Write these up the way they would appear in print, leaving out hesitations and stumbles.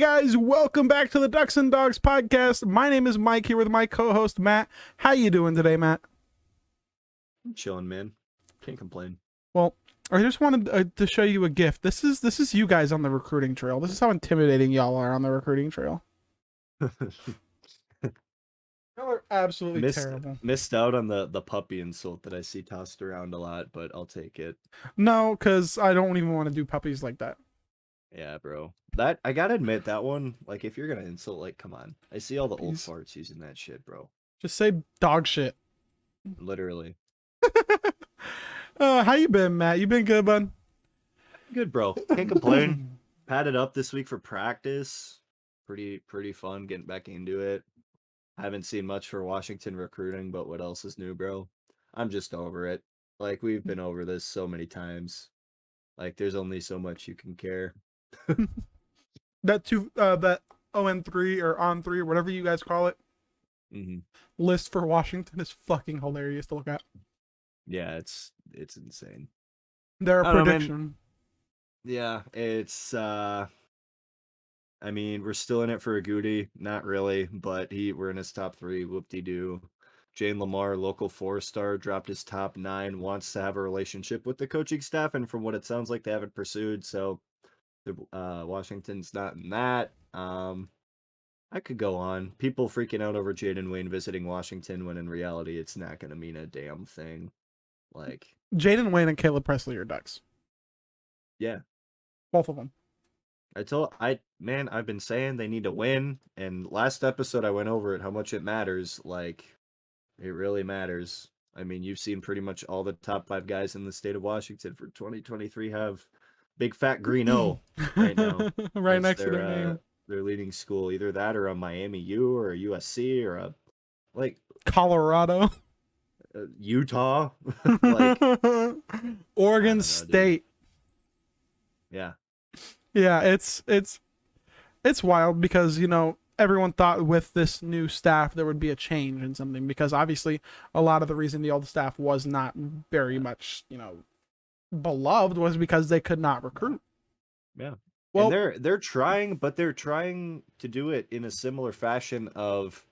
guys, welcome back to the Ducks and Dogs podcast. My name is Mike here with my co-host Matt. How you doing today, Matt? I'm chilling, man. Can't complain. Well, I just wanted to show you a gift. This is you guys on the recruiting trail. This is how intimidating y'all are on the recruiting trail. Y'all are absolutely terrible. Missed out on the puppy insult that I see tossed around a lot, but I'll take it. No, because I don't even want to do puppies like that. Yeah, bro. That I gotta admit, that one, like, if you're gonna insult, like, come on. I see all the old farts using that shit, bro. Just say dog shit. Literally. How you been, Matt? You been good, bud? Good, bro. Can't complain. Padded up this week for practice. Pretty fun getting back into it. Haven't seen much for Washington recruiting, but what else is new, bro? I'm just over it. Like, we've been over this so many times. Like, there's only so much you can care. That 0-3 or on 3 or whatever you guys call it list for Washington is fucking hilarious to look at. Yeah, it's insane. They're a prediction. Yeah, it's I mean, we're still in it for a Goody, not really, but we're in his top 3. Whoop-de-doo. Jane Lamar, local 4-star, dropped his top 9, wants to have a relationship with the coaching staff, and from what it sounds like, they haven't pursued. So, Washington's not in that. I could go on. People freaking out over Jaden Wayne visiting Washington, when in reality, it's not going to mean a damn thing. Like, Jaden Wayne and Caleb Presley are Ducks. Yeah, both of them. I've been saying they need to win, and last episode I went over it, how much it matters. Like, it really matters. I mean, you've seen pretty much all the top 5 guys in the state of Washington for 2023 have big fat green O right now. Right next to their name. Their leading school, either that or a Miami U or a USC or a Colorado, Utah, like Oregon State. Yeah. Yeah, it's wild because, you know, everyone thought with this new staff there would be a change in something, because obviously a lot of the reason the old staff was not very much, you know, beloved was because they could not recruit. Yeah. Well, and they're trying, but they're trying to do it in a similar fashion of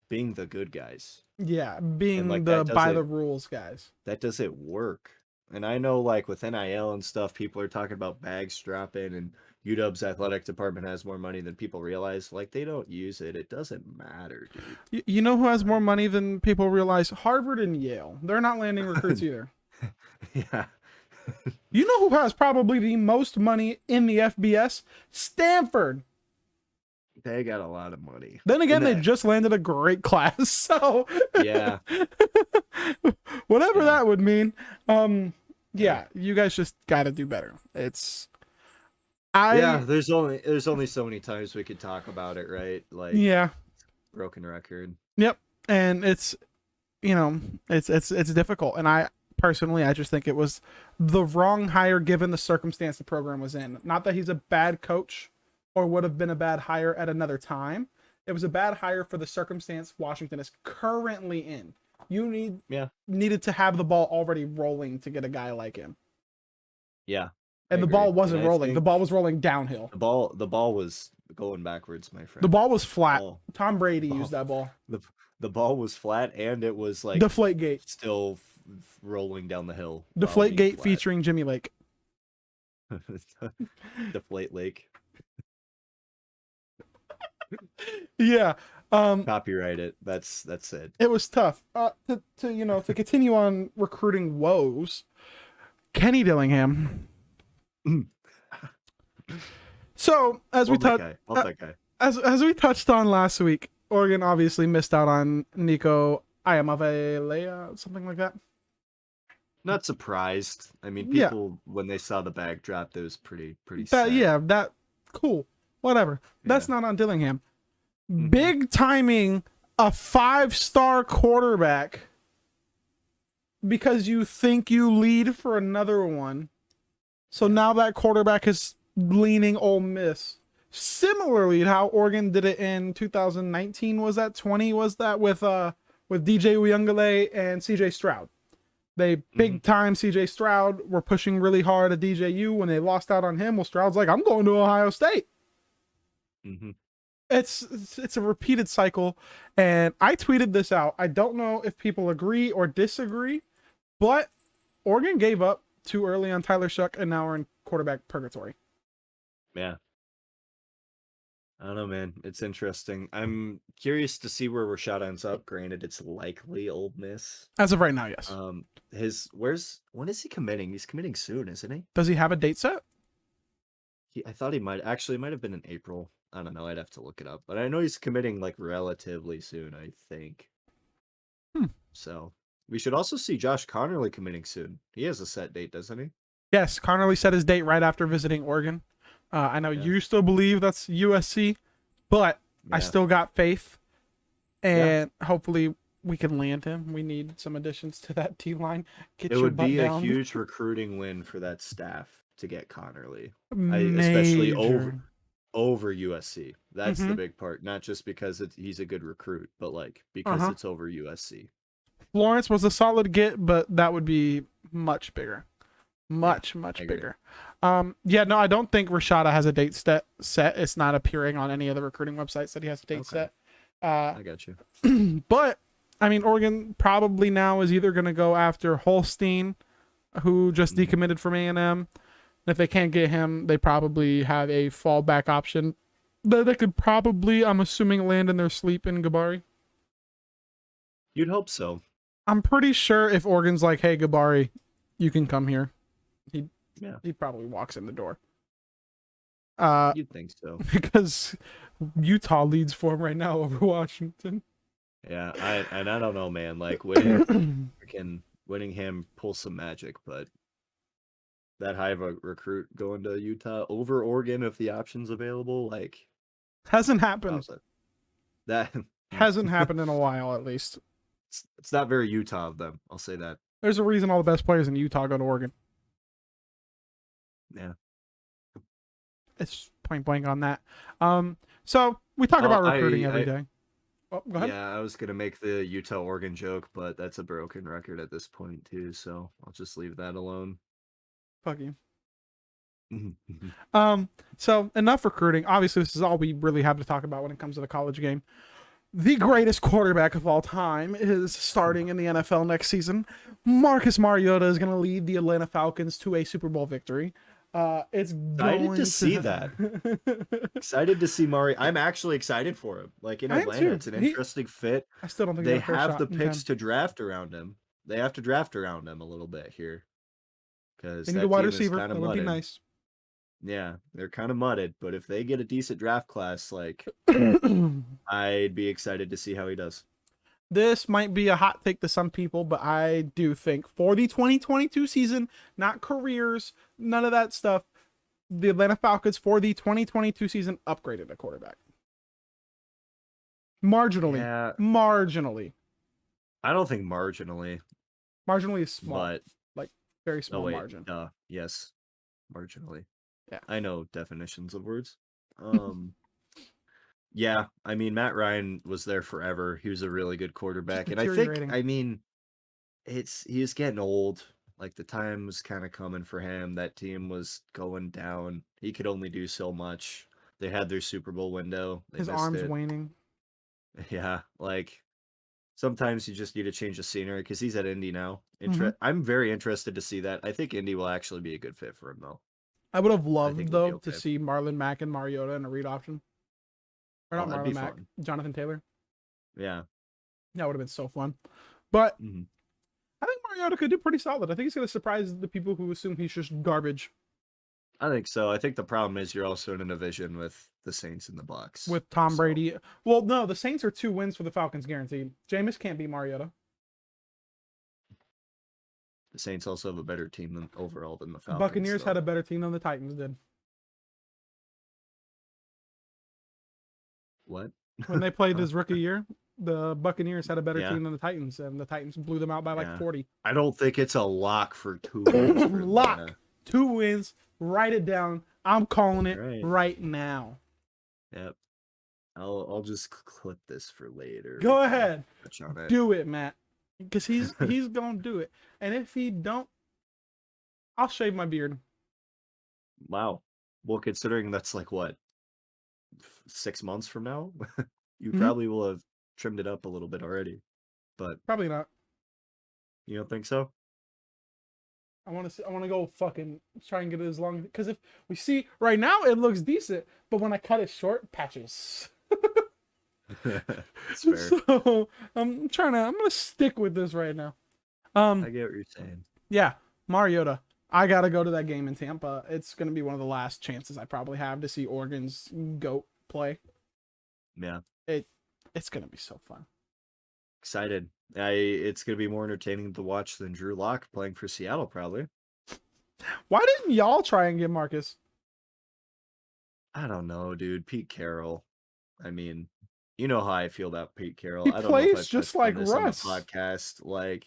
being the good guys. Yeah, being the by the rules guys. That doesn't work. And I know, like, with NIL and stuff, people are talking about bags dropping, and UW's athletic department has more money than people realize. Like, they don't use it. It doesn't matter, dude. You know who has more money than people realize? Harvard and Yale. They're not landing recruits either. Yeah. You know who has probably the most money in the FBS? Stanford. They got a lot of money. Then again, they just landed a great class. So yeah. Whatever that would mean. Yeah, you guys just got to do better. There's only so many times we could talk about it, right? Like, yeah, broken record. Yep. And it's, you know, it's difficult. And I just think it was the wrong hire given the circumstance the program was in. Not that he's a bad coach or would have been a bad hire at another time. It was a bad hire for the circumstance Washington is currently in. You needed to have the ball already rolling to get a guy like him. Yeah. And the ball wasn't rolling. The ball was rolling downhill. The ball was going backwards, my friend. The ball was flat. Tom Brady used that ball. The ball was flat, and it was like Deflategate. Still rolling down the hill. Deflategate featuring Jimmy Lake. Deflate Lake. Yeah. Copyright it. That's it. It was tough. To continue on recruiting woes, Kenny Dillingham. So as we touched on last week, Oregon obviously missed out on Nico Iamaleava, something like that. Not surprised. I mean, people when they saw the bag drop, that was pretty sad. Cool. Whatever. That's not on Dillingham. Big timing a 5-star quarterback because you think you lead for another one. So now that quarterback is leaning Ole Miss. Similarly to how Oregon did it in 2019, was that 20? Was that with DJ Uyunglele and CJ Stroud? They big time CJ Stroud were pushing really hard at DJU when they lost out on him. Well, Stroud's like, I'm going to Ohio State. Hmm. It's a repeated cycle, and I tweeted this out. I don't know if people agree or disagree, but Oregon gave up too early on Tyler Shuck, and now we're in quarterback purgatory. Yeah. I don't know, man. It's interesting. I'm curious to see where Rashad ends up. Granted, it's likely Ole Miss. As of right now, yes. When is he committing? He's committing soon, isn't he? Does he have a date set? I thought he might actually, it might have been in April. I don't know. I'd have to look it up, but I know he's committing like relatively soon. I think Hmm. so. We should also see Josh Connerly committing soon. He has a set date, doesn't he? Yes, Connerly set his date right after visiting Oregon. I know Yeah. you still believe that's USC, but I Yeah. still got faith, Yeah. and hopefully we can land him. We need some additions to that D line. It Get your would butt be a down. huge recruiting win for that staff to get Connerly. Especially Major. over USC. That's the Mm-hmm. big part. Not just because he's a good recruit, but like because Uh-huh. it's over USC. Florence was a solid get, but that would be much bigger. Yeah, Much I agree. bigger. Yeah, no, I don't think Rashada has a date set. It's not appearing on any of the recruiting websites that he has a date Okay, set. Uh, I got you. but I mean, Oregon probably now is either going to go after Holstein, who just Mhm. decommitted from A&M. If they can't get him, they probably have a fallback option that they could probably, I'm assuming, land in their sleep in Gabari. You'd hope so. I'm pretty sure if Oregon's like, "Hey, Gabari, you can come here," he Yeah, he probably walks in the door. you'd think so. Because Utah leads for him right now over Washington. Yeah, I don't know, man. Like winning him pulls some magic, but that high of a recruit going to Utah over Oregon if the option's available, like Hasn't happened. how's that? Hasn't happened in a while, at least. It's not very Utah of them. I'll say that. There's a reason all the best players in Utah go to Oregon. Yeah. It's point blank on that. So we talk Oh, about recruiting every day. Oh, go ahead. yeah, I was gonna make the Utah Oregon joke, but that's a broken record at this point too, so I'll just leave that alone. Fuck you. Um, so enough recruiting. Obviously, this is all we really have to talk about when it comes to the college game. The greatest quarterback of all time is starting in the NFL next season. Marcus Mariota is going to lead the Atlanta Falcons to a Super Bowl victory. It's Excited going to see that. Excited to see Mari. I'm actually excited for him. Like in I am Atlanta, too. it's an interesting fit. I still don't think he They got a fair have shot the in picks 10. to draft around him. They have to draft around him a little bit here because They need a that wide team is receiver. kind of That would be mudded. nice. Yeah, they're kind of mudded, but if they get a decent draft class, like I'd be excited to see how he does. This might be a hot take to some people, but I do think for the 2022 season, not careers, none of that stuff, the Atlanta Falcons for the 2022 season upgraded a quarterback. Marginally. Yeah, Marginally. I don't think marginally, Marginally is small. but Like very oh small wait, margin. yes, marginally. Yeah. I know definitions of words. Um, yeah, I mean Matt Ryan was there forever. He was a really good Just quarterback, and I think, deteriorating. I mean, he was getting old. Like the time was kind of coming for him. That team was going down. He could only do so much. They had their Super Bowl window. They His missed arm's it. waning. Yeah, like sometimes you just need to change the scenery because he's at Indy now. Mm-hmm. I'm very interested to see that. I think Indy will actually be a good fit for him though. I would have I think loved he'll be though to okay. see Marlon Mack and Mariota in a read option. Or Oh, not that'd Marlon be Mack, fun. Jonathan Taylor. Yeah. That would have been so fun. But Mhm. I think Mariota could do pretty solid. I think he's going to surprise the people who assume he's just garbage I think so. I think the problem is you're also in a division with the Saints and the Bucks. with Tom So Brady. Well, no, the Saints are 2 wins for the Falcons guaranteed. Jameis can't beat Mariota. the Saints also have a better team than overall than the Falcons. Buccaneers had Though. a better team than the Titans did. What? When they played Oh, his rookie year, the Buccaneers had a better yeah. team than the Titans, and the Titans blew them out by like Yeah. 40. I don't think it's a lock for 2 wins for Lock. Atlanta. 2 wins. Write it down. I'm calling it Right. right now. Yep. I'll just clip this for later. Go ahead. Touch on it. Do it, Matt. Because he's gonna do it. And if he don't, I'll shave my beard. Wow. Well, considering that's like what 6 months from now, you Mhm. probably will have trimmed it up a little bit already. But Probably not. you don't think so? I want to. I want to go fucking try and get it as long because if we see right now it looks decent, but when I cut it short, patches. It's fair. So I'm trying to. I'm gonna stick with this right now. I get what you're saying. Yeah, Mariota. I gotta go to that game in Tampa. It's gonna be one of the last chances I probably have to see Oregon's goat play. Yeah, It. It's gonna be so fun. excited. It's gonna be more entertaining to watch than Drew Lock playing for Seattle, probably. Why didn't y'all try and get Marcus? I don't know, dude. Pete Carroll. I mean, you know how I feel about Pete Carroll. He I don't know if plays I've just touched on like this on the Russ. podcast. Like,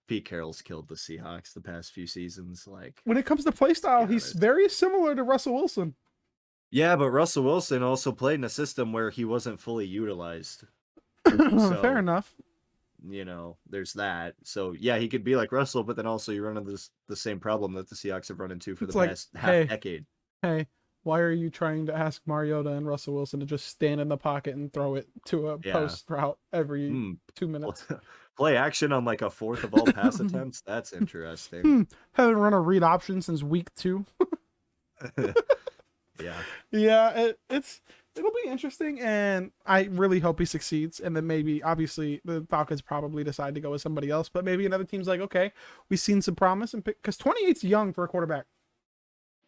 Pete Carroll's killed the Seahawks the past few seasons. Like, When it comes to play let's be style, he's honest. very similar to Russell Wilson. Yeah, but Russell Wilson also played in a system where he wasn't fully utilized. Fair So, enough. there's that. So, yeah, he could be like Russell, but then also you run into the same problem that the Seahawks have run into for the It's like, past half hey, decade. hey, why are you trying to ask Mariota and Russell Wilson to just stand in the pocket and throw it to a Yeah. post route every Hmm. 2 minutes? Play action on like a fourth of all pass attempts. That's interesting. Haven't run a read option since week 2. Yeah. Yeah, it'll be interesting, and I really hope he succeeds. And then maybe, obviously, the Falcons probably decide to go with somebody else, but maybe another team's like, okay, we've seen some promise, and because 28's young for a quarterback.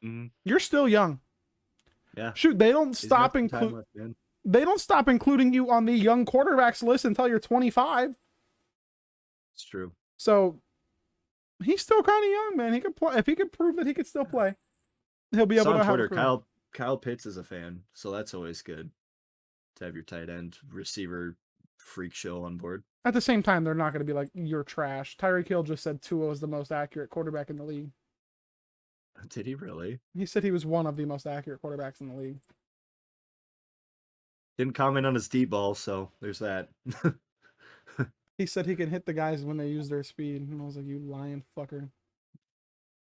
Mhm. You're still young. Yeah. Shoot, they don't He's got stop some time include left, man. they don't stop including you on the young quarterbacks list until you're 25. It's true. So he's still kind of young, man. He could play if he could prove that he could still play. He'll be able Saw on to have a Twitter, career. Kyle Pitts is a fan, so that's always good to have your tight end receiver freak show on board. At the same time, they're not going to be like you're trash. Tyreek Hill just said Tua is the most accurate quarterback in the league. Did he really? He said he was one of the most accurate quarterbacks in the league. Didn't comment on his deep ball, so there's that. He said he can hit the guys when they use their speed, and I was like, "You lying fucker."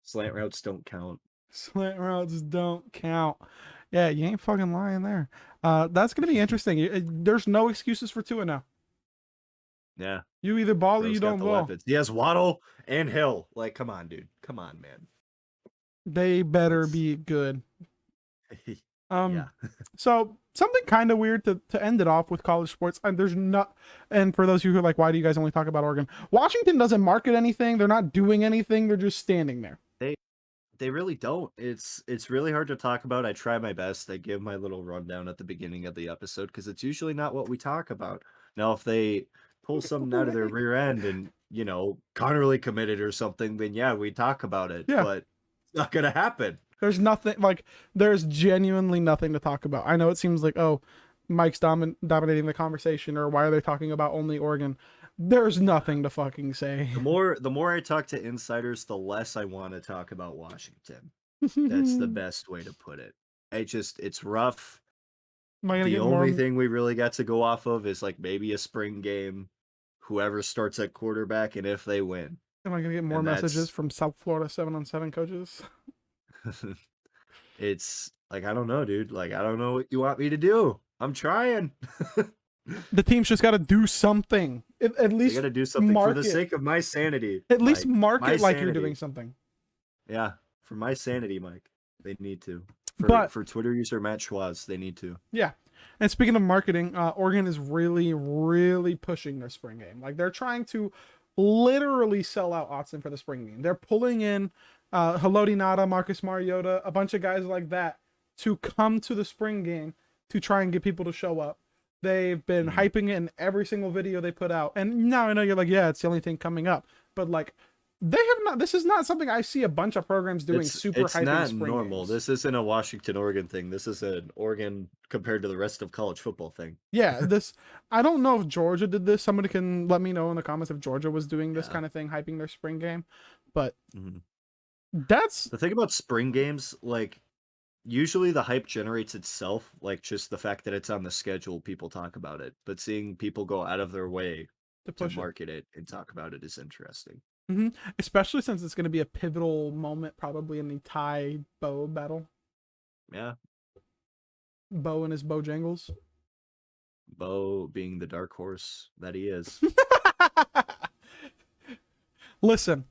Slant routes don't count. Slant routes don't count. Yeah, you ain't fucking lying there. That's gonna be interesting. There's no excuses for Tua now. Yeah, You either ball or you bro's got don't the ball. weapons. He has Waddle and Hill. Like, come on, dude. Come on, man. They better Let's. be good. Yeah. So something kind of weird to end it off with college sports. And there's not. And for those of you who are like, why do you guys only talk about Oregon? Washington doesn't market anything. They're not doing anything. They're just standing there. They They really don't. It's really hard to talk about. I try my best. I give my little rundown at the beginning of the episode because it's usually not what we talk about. Now, if they pull something out of their rear end and Connerly committed or something, then yeah, we talk about it. Yeah. But it's not gonna happen. There's nothing like there's genuinely nothing to talk about. I know it seems like Mike's dominating the conversation or why are they talking about only Oregon? There's nothing to fucking say. The more I talk to insiders, the less I want to talk about Washington. That's the best way to put it. It's rough. Am I gonna The get more? only thing we really got to go off of is like maybe a spring game, whoever starts at quarterback, and if they win. Am I gonna get more And messages that's from South Florida 7-on-7 coaches? it's like I don't know, dude. Like I don't know what you want me to do. I'm trying. The team's just got to do something. At They least got to do something for the market. sake of my sanity, At least Mike. My market like you're sanity. doing something. Yeah, for my sanity, Mike. They need to. But For Twitter user Matt Schwaz, they need to. yeah. And speaking of marketing, Oregon is really, really pushing their spring game. Like they're trying to literally sell out Autzen for the spring game. They're pulling in Haloti Nada, Marcus Mariota, a bunch of guys like that to come to the spring game to try and get people to show up. They've been hyping it in every single video they put out. And now I know you're like, yeah, it's the only thing coming up. But like they have not this is not something I see a bunch of programs doing super It's hyping not spring normal. games. This isn't a Washington Oregon thing. This is an Oregon compared to the rest of college football thing. Yeah, this I don't know if Georgia did this. Somebody can let me know in the comments if Georgia was doing this Yeah. kind of thing, hyping their spring game. But Mhm. that's The thing about spring games, like usually the hype generates itself, like just the fact that it's on the schedule, people talk about it. But seeing people go out of their way to to push it. market it and talk about it is interesting. Especially since it's going to be a pivotal moment probably in the Thai bow battle. Yeah. Bo and his Bojangles. Bo being the dark horse that he is. Listen,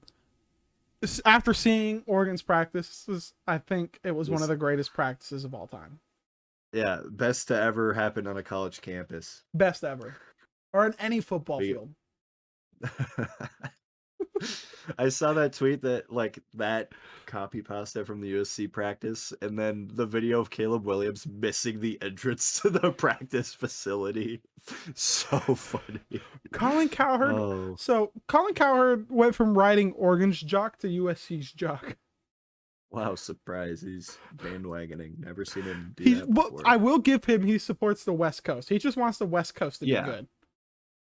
after seeing Oregon's practices, I think it was one of the greatest practices of all time. Yeah, best to ever happen on a college campus. Best ever. Or in any football field. I saw that tweet that copy pasta from the USC practice, and then the video of Caleb Williams missing the entrance to the practice facility. So funny. Colin Cowherd. Oh. So Colin Cowherd went from riding Oregon's jock to USC's jock. Wow, surprise. He's bandwagoning. Never seen him do that before. I will give him, he supports the West Coast. He just wants the West Coast to be good.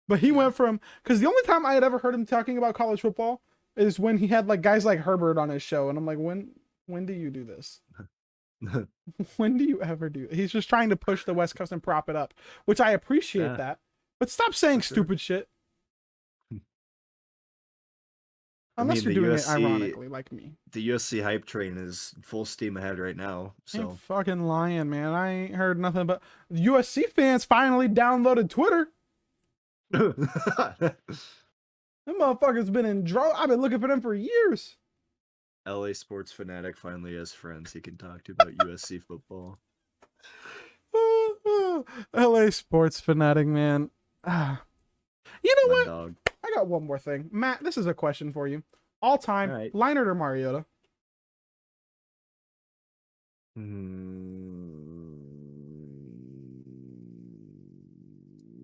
But he went from, because the only time I had ever heard him talking about college football is when he had like guys like Herbert on his show. And I'm like, when do you do this? When do you ever do it? He's just trying to push the West Coast and prop it up, which I appreciate that. But stop saying stupid shit. Unless you're doing it ironically, like me. The USC hype train is full steam ahead right now. So ain't fucking lying, man. I ain't heard nothing but USC fans finally downloaded Twitter. That motherfucker's been in drought. I've been looking for them for years. LA sports fanatic finally has friends he can talk to about USC football. LA sports fanatic, man. You know My what? dog. I got one more thing. Matt, this is a question for you. All time, right. Leinart or Mariota?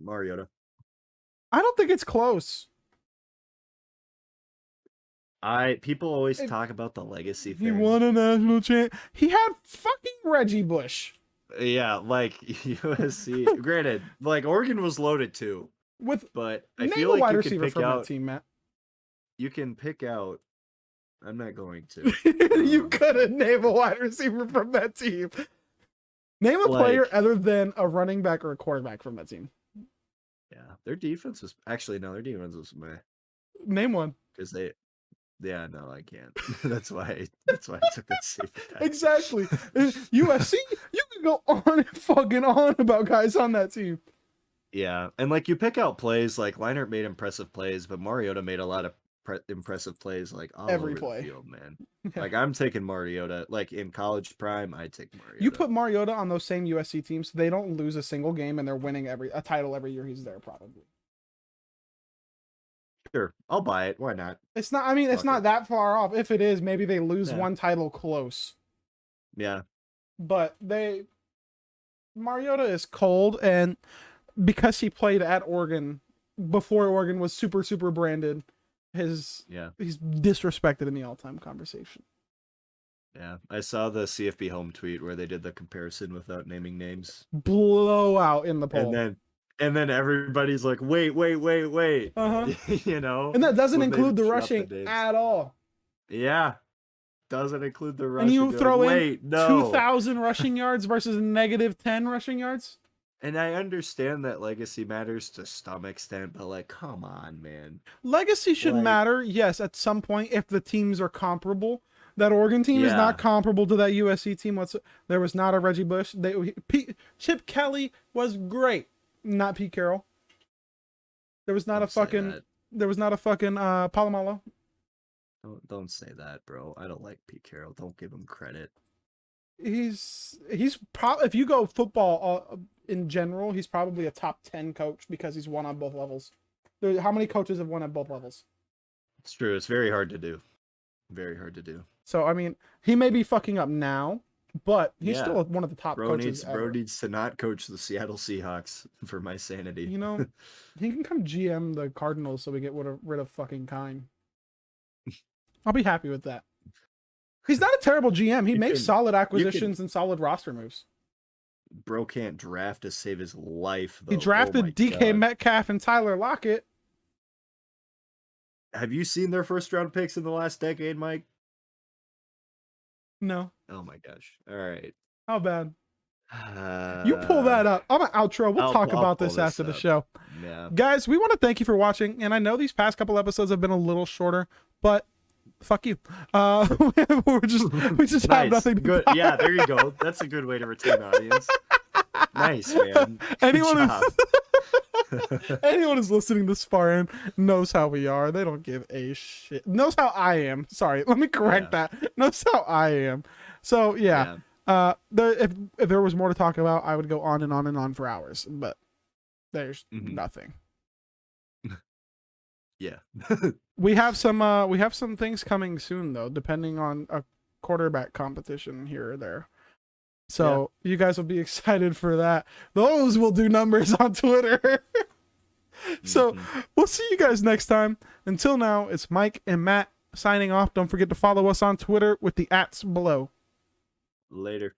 Mariota. I don't think it's close. People always talk about the legacy thing. He won a national champ. He had fucking Reggie Bush. Yeah, like USC. Granted, like Oregon was loaded too. But I feel like you can pick out. That team, Matt. You can pick out. I'm not going to. You couldn't name a wide receiver from that team. Name a player other than a running back or a quarterback from that team. Yeah, their defense was their defense was meh. Name one. Because no, I can't. That's why I took that safe bet. Exactly. USC, you can go on and fucking on about guys on that team. Yeah, and like you pick out plays, like Leinart made impressive plays, but Mariota made a lot of impressive plays, like all every over play. The field, man. Like I'm taking Mariota. Like in college prime, I take Mariota. You put Mariota on those same USC teams, they don't lose a single game, and they're winning a title every year he's there, probably. Sure, I'll buy it. Why not? It's not. I mean, it's not that far off. If it is, maybe they lose one title close. Yeah, but Mariota is cold, and because he played at Oregon before Oregon was super branded, he's disrespected in the all-time conversation. Yeah, I saw the CFB home tweet where they did the comparison without naming names. Blowout in the poll. And then everybody's like, wait. Uh-huh. You know? And that doesn't include the rushing at all. Yeah. Doesn't include the rushing. And you throw in 2,000 rushing yards versus -10 rushing yards? And I understand that legacy matters to some extent, but like, come on, man. Legacy should matter, yes, at some point if the teams are comparable. That Oregon team is not comparable to that USC team. There was not a Reggie Bush. Chip Kelly was great. Not Pete Carroll. There was not a fucking Palomalo. Don't say that, bro. I don't like Pete Carroll. Don't give him credit. He's probably, if you go football in general, he's probably a top 10 coach because he's won on both levels. How many coaches have won at both levels? It's true. It's very hard to do. Very hard to do. So I mean, he may be fucking up now, but he's still one of the top coaches. Bro needs to not coach the Seattle Seahawks for my sanity. You know, he can come GM the Cardinals so we get rid of fucking Kine. I'll be happy with that. He's not a terrible GM. He makes solid acquisitions and solid roster moves. Bro can't draft to save his life, though. He drafted DK Metcalf and Tyler Lockett. Have you seen their first round picks in the last decade, Mike? No. Oh my gosh. All right. How bad? You pull that up. I'm an outro. We'll talk about this after the show. Yeah. Guys, we want to thank you for watching. And I know these past couple episodes have been a little shorter, but fuck you. We just have nothing to good. Yeah, there you go. That's a good way to retain audience. Nice, man. Good Anyone job. anyone who's listening this far in knows how we are. They don't give a shit. Knows how I am. Sorry, let me correct Yeah. that. Knows how I am. So yeah. Yeah. If there was more to talk about, I would go on and on and on for hours. But there's Mhm. nothing. Yeah. We have some things coming soon though, depending on a quarterback competition here or there. So you guys will be excited for that. Those will do numbers on Twitter. So Mhm. we'll see you guys next time. Until now, it's Mike and Matt signing off. Don't forget to follow us on Twitter with the @ below. Later.